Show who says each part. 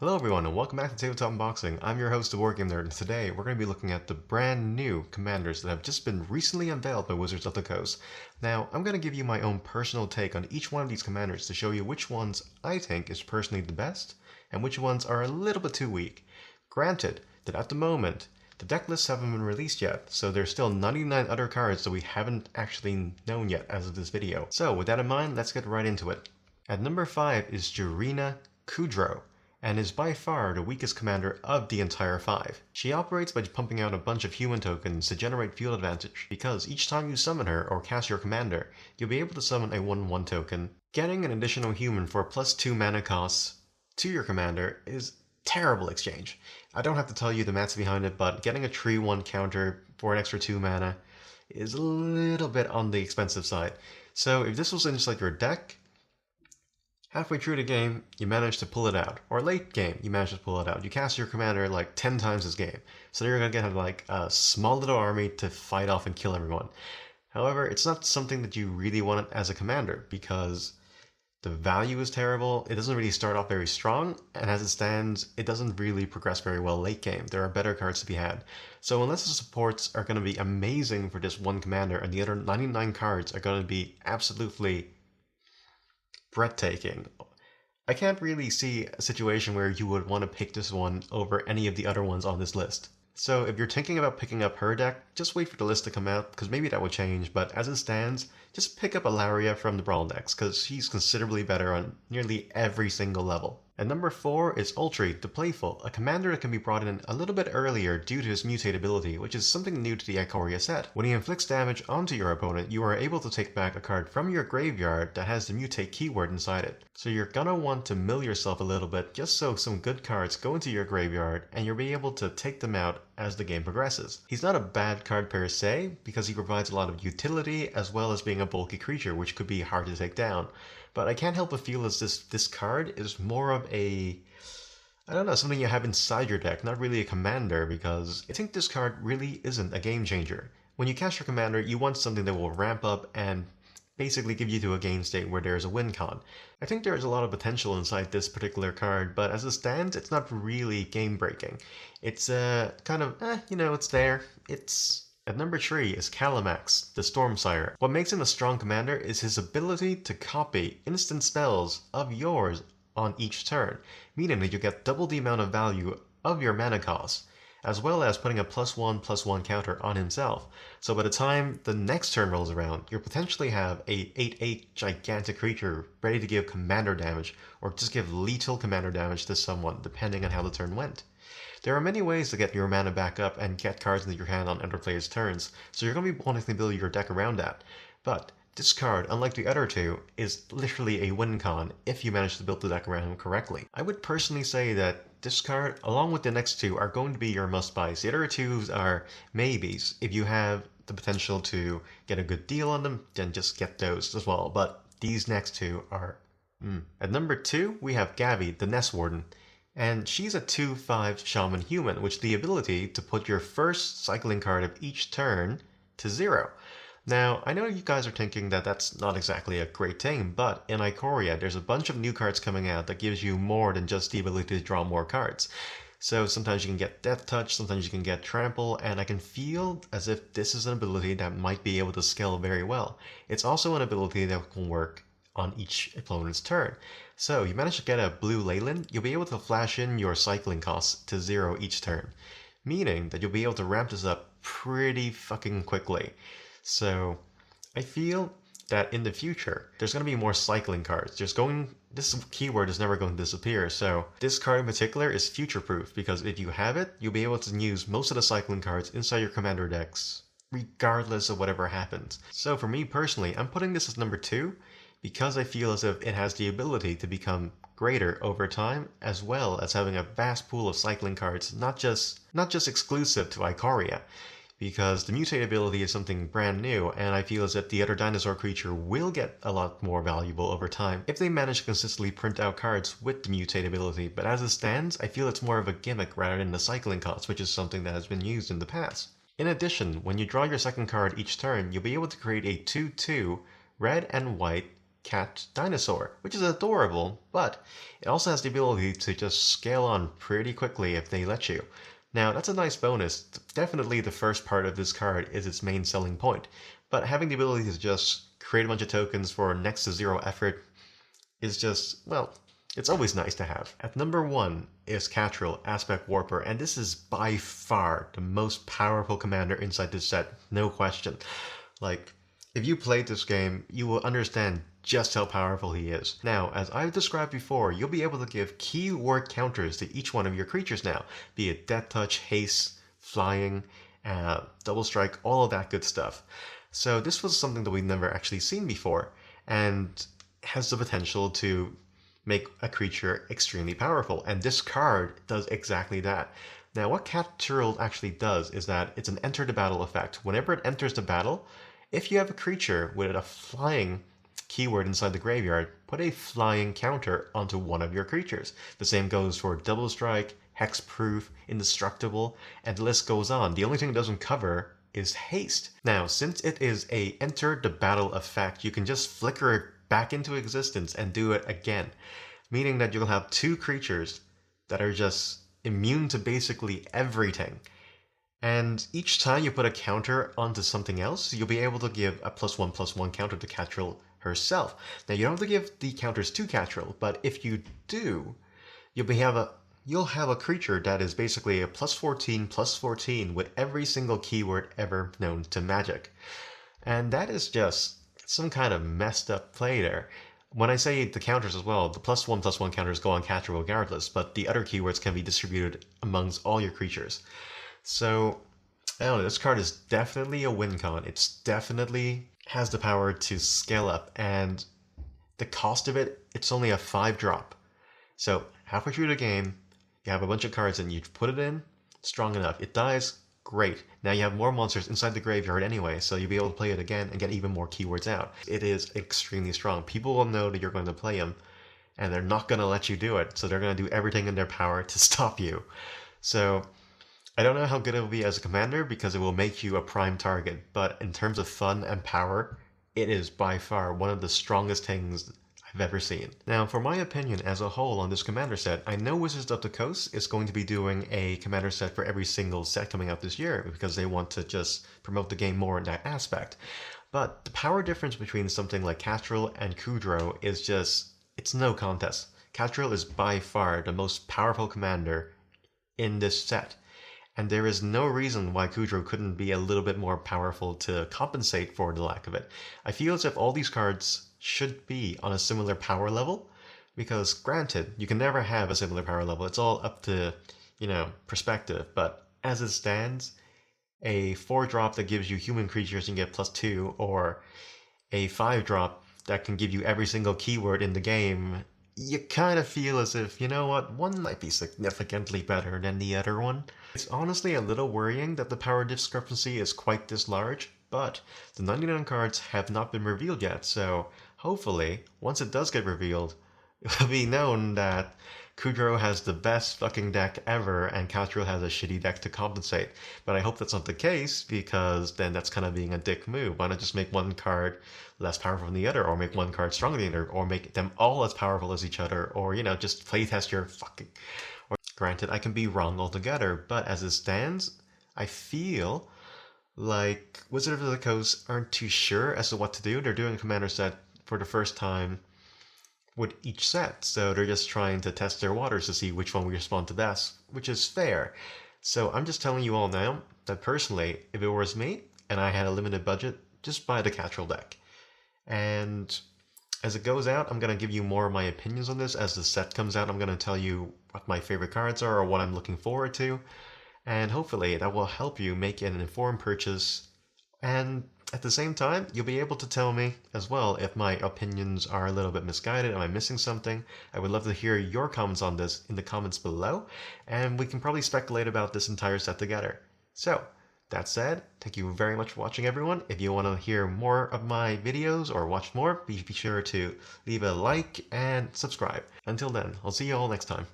Speaker 1: Hello everyone and welcome back to Tabletop Unboxing. I'm your host, the War Game Nerd, and today we're going to be looking at the brand new commanders that have just been recently unveiled by Wizards of the Coast. Now, I'm going to give you my own personal take on each one of these commanders to show you which ones I think is personally the best, and which ones are a little bit too weak. Granted that at the moment, the deck lists haven't been released yet, so there's still 99 other cards that we haven't actually known yet as of this video. So with that in mind, let's get right into it. At number 5 is Jirina Kudro, and is by far the weakest commander of the entire 5. She operates by pumping out a bunch of human tokens to generate field advantage, because each time you summon her or cast your commander, you'll be able to summon a 1/1 token. Getting an additional human for +2 mana costs to your commander is terrible exchange. I don't have to tell you the maths behind it, but getting a 3/1 counter for an extra 2 mana is a little bit on the expensive side. So if this was inside your deck, halfway through the game, you manage to pull it out. Or late game, you manage to pull it out. You cast your commander like 10 times this game. So you're going to get like a small little army to fight off and kill everyone. However, it's not something that you really want as a commander because the value is terrible. It doesn't really start off very strong. And as it stands, it doesn't really progress very well late game. There are better cards to be had. So unless the supports are going to be amazing for this one commander and the other 99 cards are going to be absolutely breathtaking, I can't really see a situation where you would want to pick this one over any of the other ones on this list. So if you're thinking about picking up her deck, just wait for the list to come out, because maybe that will change, but as it stands, just pick up Ikoria from the Brawl decks, because she's considerably better on nearly every single level. And number 4 is Ultrato, the Playful, a commander that can be brought in a little bit earlier due to his mutate ability, which is something new to the Ikoria set. When he inflicts damage onto your opponent, you are able to take back a card from your graveyard that has the mutate keyword inside it. So you're gonna want to mill yourself a little bit just so some good cards go into your graveyard and you'll be able to take them out as the game progresses. He's not a bad card per se, because he provides a lot of utility as well as being a bulky creature, which could be hard to take down. But I can't help but feel as this card is more of a, I don't know, something you have inside your deck, not really a commander, because I think this card really isn't a game changer. When you cast your commander, you want something that will ramp up and basically give you to a game state where there's a win con. I think there is a lot of potential inside this particular card, but as it stands, it's not really game breaking. It's kind of, it's there. At number 3 is Callamax, the Stormsire. What makes him a strong commander is his ability to copy instant spells of yours on each turn, meaning that you get double the amount of value of your mana cost, as well as putting a +1/+1 counter on himself. So by the time the next turn rolls around, you'll potentially have a 8/8 gigantic creature ready to give commander damage, or just give lethal commander damage to someone, depending on how the turn went. There are many ways to get your mana back up and get cards into your hand on other players' turns, so you're going to be wanting to build your deck around that. But this card, unlike the other two, is literally a win con if you manage to build the deck around him correctly. I would personally say that this card, along with the next two, are going to be your must-buys. The other two are maybes. If you have the potential to get a good deal on them, then just get those as well. But these next two are... At number 2, we have Gabby, the Nest Warden. And she's a 2/5 Shaman Human, with the ability to put your first cycling card of each turn to 0. Now, I know you guys are thinking that that's not exactly a great thing, but in Ikoria, there's a bunch of new cards coming out that gives you more than just the ability to draw more cards. So sometimes you can get Death Touch, sometimes you can get Trample, and I can feel as if this is an ability that might be able to scale very well. It's also an ability that can work on each opponent's turn. So you manage to get a blue Leyland, you'll be able to flash in your cycling costs to 0 each turn, meaning that you'll be able to ramp this up pretty fucking quickly. So I feel that in the future, there's going to be more cycling cards. This keyword is never going to disappear, so this card in particular is future-proof, because if you have it, you'll be able to use most of the cycling cards inside your commander decks, regardless of whatever happens. So for me personally, I'm putting this as number 2, because I feel as if it has the ability to become greater over time, as well as having a vast pool of cycling cards, not just exclusive to Ikoria, because the mutate ability is something brand new, and I feel as if the other dinosaur creature will get a lot more valuable over time if they manage to consistently print out cards with the mutate ability. But as it stands, I feel it's more of a gimmick rather than the cycling cost, which is something that has been used in the past. In addition, when you draw your second card each turn, you'll be able to create a 2/2 red and white cat dinosaur, which is adorable, but it also has the ability to just scale on pretty quickly if they let you. Now, that's a nice bonus. Definitely the first part of this card is its main selling point, but having the ability to just create a bunch of tokens for next to zero effort is just, well, it's always nice to have. At number 1 is Chiral, Aspect Warper, and this is by far the most powerful commander inside this set, no question. Like, if you played this game, you will understand just how powerful he is. Now, as I've described before, you'll be able to give keyword counters to each one of your creatures now, be it Death Touch, Haste, Flying, Double Strike, all of that good stuff. So this was something that we've never actually seen before, and has the potential to make a creature extremely powerful, and this card does exactly that. Now, what Chiral actually does is that it's an enter the battle effect. Whenever it enters the battle, if you have a creature with a flying keyword inside the graveyard, put a flying counter onto one of your creatures. The same goes for Double Strike, Hexproof, Indestructible, and the list goes on. The only thing it doesn't cover is Haste. Now, since it is a enter the battle effect, you can just flicker it back into existence and do it again, meaning that you'll have two creatures that are just immune to basically everything. And each time you put a counter onto something else, you'll be able to give a +1/+1 counter to Chiral herself. Now, you don't have to give the counters to Chiral, but if you do, you'll have a creature that is basically a +14/+14 with every single keyword ever known to Magic. And that is just some kind of messed up play there. When I say the counters as well, the +1/+1 counters go on Chiral regardless, but the other keywords can be distributed amongst all your creatures. So, I don't know, this card is definitely a win con. It's definitely has the power to scale up, and the cost of it, it's only a 5-drop. So, halfway through the game, you have a bunch of cards and you put it in, strong enough. It dies, great. Now you have more monsters inside the graveyard anyway, so you'll be able to play it again and get even more keywords out. It is extremely strong. People will know that you're going to play them, and they're not going to let you do it, so they're going to do everything in their power to stop you. So, I don't know how good it will be as a commander because it will make you a prime target, but in terms of fun and power, it is by far one of the strongest things I've ever seen. Now, for my opinion as a whole on this commander set, I know Wizards of the Coast is going to be doing a commander set for every single set coming out this year because they want to just promote the game more in that aspect. But the power difference between something like Chiral and Kudro is just, it's no contest. Chiral is by far the most powerful commander in this set. And there is no reason why Kudro couldn't be a little bit more powerful to compensate for the lack of it. I feel as if all these cards should be on a similar power level, because granted, you can never have a similar power level. It's all up to, perspective. But as it stands, a 4-drop that gives you human creatures and get +2, or a 5-drop that can give you every single keyword in the game, you kind of feel as if, you know what, one might be significantly better than the other one. It's honestly a little worrying that the power discrepancy is quite this large, but the 99 cards have not been revealed yet, so hopefully, once it does get revealed, it will be known that Kudro has the best fucking deck ever and Chiral has a shitty deck to compensate. But I hope that's not the case, because then that's kind of being a dick move. Why not just make one card less powerful than the other, or make one card stronger than the other, or make them all as powerful as each other, or, just playtest your fucking... Or, granted, I can be wrong altogether, but as it stands, I feel like Wizards of the Coast aren't too sure as to what to do. They're doing a commander set for the first time with each set, so they're just trying to test their waters to see which one we respond to best, which is fair. So I'm just telling you all now that personally, if it was me and I had a limited budget, just buy the Chiral deck. And as it goes out, I'm going to give you more of my opinions on this. As the set comes out, I'm going to tell you what my favorite cards are or what I'm looking forward to, and hopefully that will help you make an informed purchase. And at the same time, you'll be able to tell me as well if my opinions are a little bit misguided. Am I missing something? I would love to hear your comments on this in the comments below, and we can probably speculate about this entire set together. So, that said, thank you very much for watching, everyone. If you want to hear more of my videos or watch more, be sure to leave a like and subscribe. Until then, I'll see you all next time.